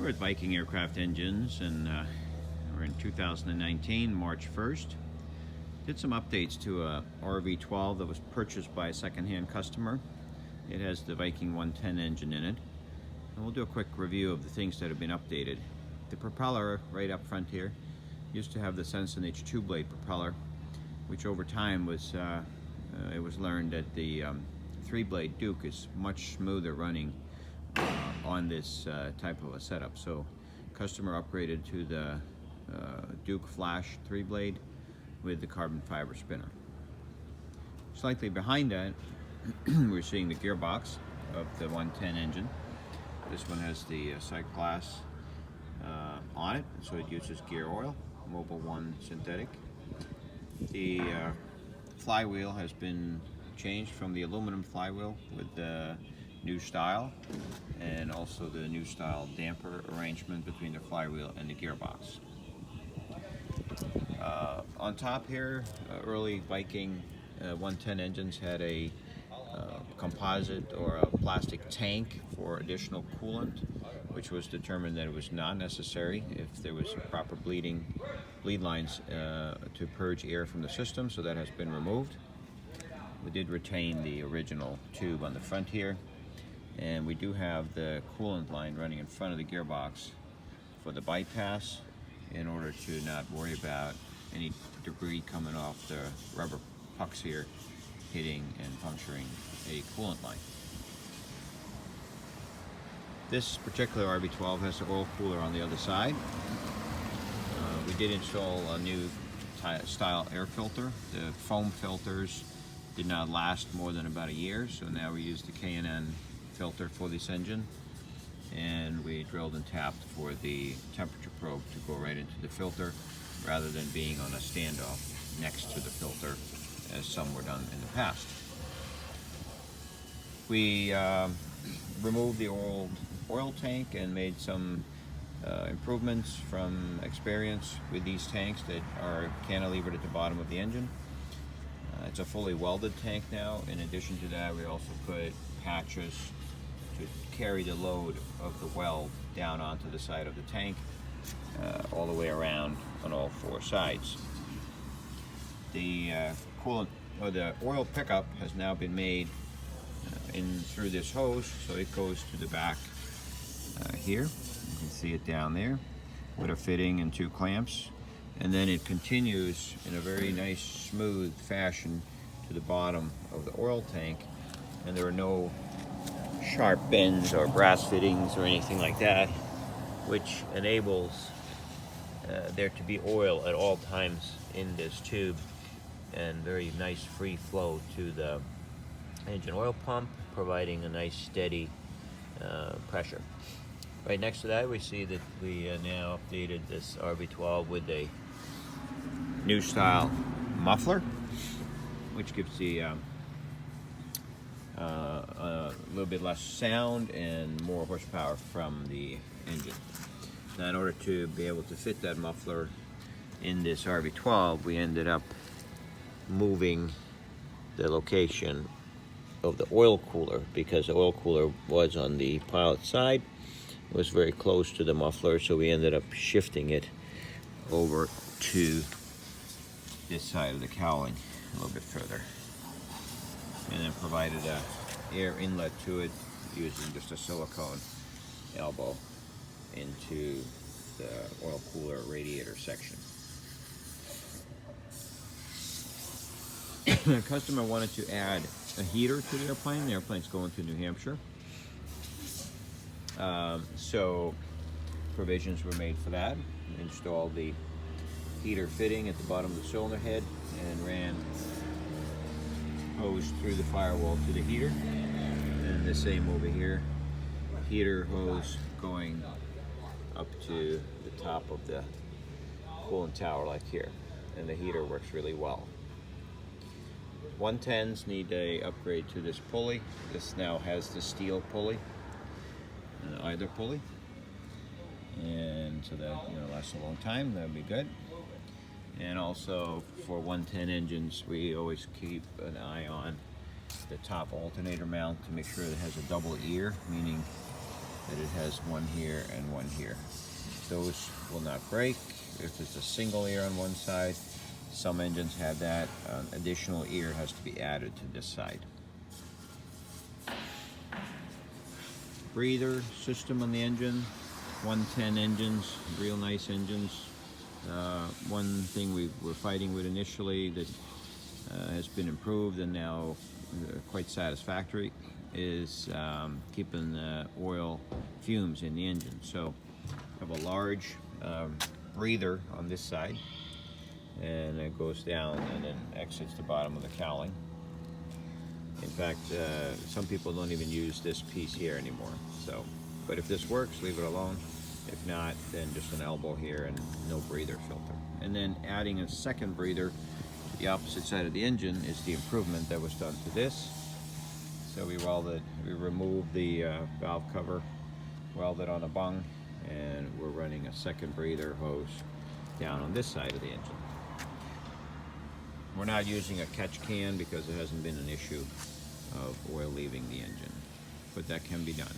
We're at Viking Aircraft Engines, and we're in 2019, March 1st. Did some updates to a RV-12 that was purchased by a second-hand customer. It has the Viking 110 engine in it. And we'll do a quick review of the things that have been updated. The propeller right up front here used to have the Sensenich 2-blade propeller, which over time was, it was learned that the 3-blade Duke is much smoother running on this type of a setup. So customer upgraded to the Duke Flash 3-blade with the carbon fiber spinner. Slightly behind that, we're seeing the gearbox of the 110 engine. This one has the sight glass on it, so it uses gear oil, Mobil 1 synthetic. The flywheel has been changed from the aluminum flywheel with the new style, and also the new style damper arrangement between the flywheel and the gearbox. On top here, early Viking 110 engines had a composite or a plastic tank for additional coolant, which was determined that it was not necessary if there was proper bleed lines to purge air from the system, so that has been removed. We did retain the original tube on the front here, and we do have the coolant line running in front of the gearbox for the bypass in order to not worry about any debris coming off the rubber pucks here hitting and puncturing a coolant line. This particular RV-12 has the oil cooler on the other side. We did install a new style air filter. The foam filters did not last more than about a year, so now we use the K&N filter for this engine, and we drilled and tapped for the temperature probe to go right into the filter rather than being on a standoff next to the filter as some were done in the past. We removed the old oil tank and made some improvements from experience with these tanks that are cantilevered at the bottom of the engine. It's a fully welded tank now. In addition to that, we also put patches to carry the load of the weld down onto the side of the tank, all the way around on all four sides. The coolant or the oil pickup has now been made in through this hose, so it goes to the back here. You can see it down there with a fitting and 2 clamps, and then it continues in a very nice smooth fashion to the bottom of the oil tank, and there are no sharp bends or brass fittings or anything like that, which enables there to be oil at all times in this tube, and very nice free flow to the engine oil pump, providing a nice steady pressure. Right next to that, we see that we now updated this RV-12 with a new style muffler, which gives the a little bit less sound and more horsepower from the engine. Now, in order to be able to fit that muffler in this RV-12, we ended up moving the location of the oil cooler, because the oil cooler was on the pilot side. It was very close to the muffler, so we ended up shifting it over to this side of the cowling a little bit further, and then provided a air inlet to it using just a silicone elbow into the oil cooler radiator section. The customer wanted to add a heater to the airplane. The airplane's going to New Hampshire. So provisions were made for that. We installed the heater fitting at the bottom of the cylinder head and ran hose through the firewall to the heater. And the same over here, heater hose going up to the top of the coolant tower like here. And the heater works really well. 110s need a upgrade to this pulley. This now has the steel pulley, either pulley, and so that lasts a long time. That would be good. And also for 110 engines, we always keep an eye on the top alternator mount to make sure it has a double ear, meaning that it has one here and one here. Those will not break. If it's a single ear on one side, some engines have that. Additional ear has to be added to this side. Breather system on the engine, 110 engines, real nice engines. One thing we were fighting with initially that has been improved and now quite satisfactory is keeping the oil fumes in the engine. So I have a large breather on this side, and it goes down and then exits the bottom of the cowling. In fact, some people don't even use this piece here anymore. So, but if this works, leave it alone. If not, then just an elbow here and no breather filter. And then adding a second breather to the opposite side of the engine is the improvement that was done to this. So we removed the valve cover, welded on a bung, and we're running a second breather hose down on this side of the engine. We're not using a catch can because there hasn't been an issue of oil leaving the engine, but that can be done.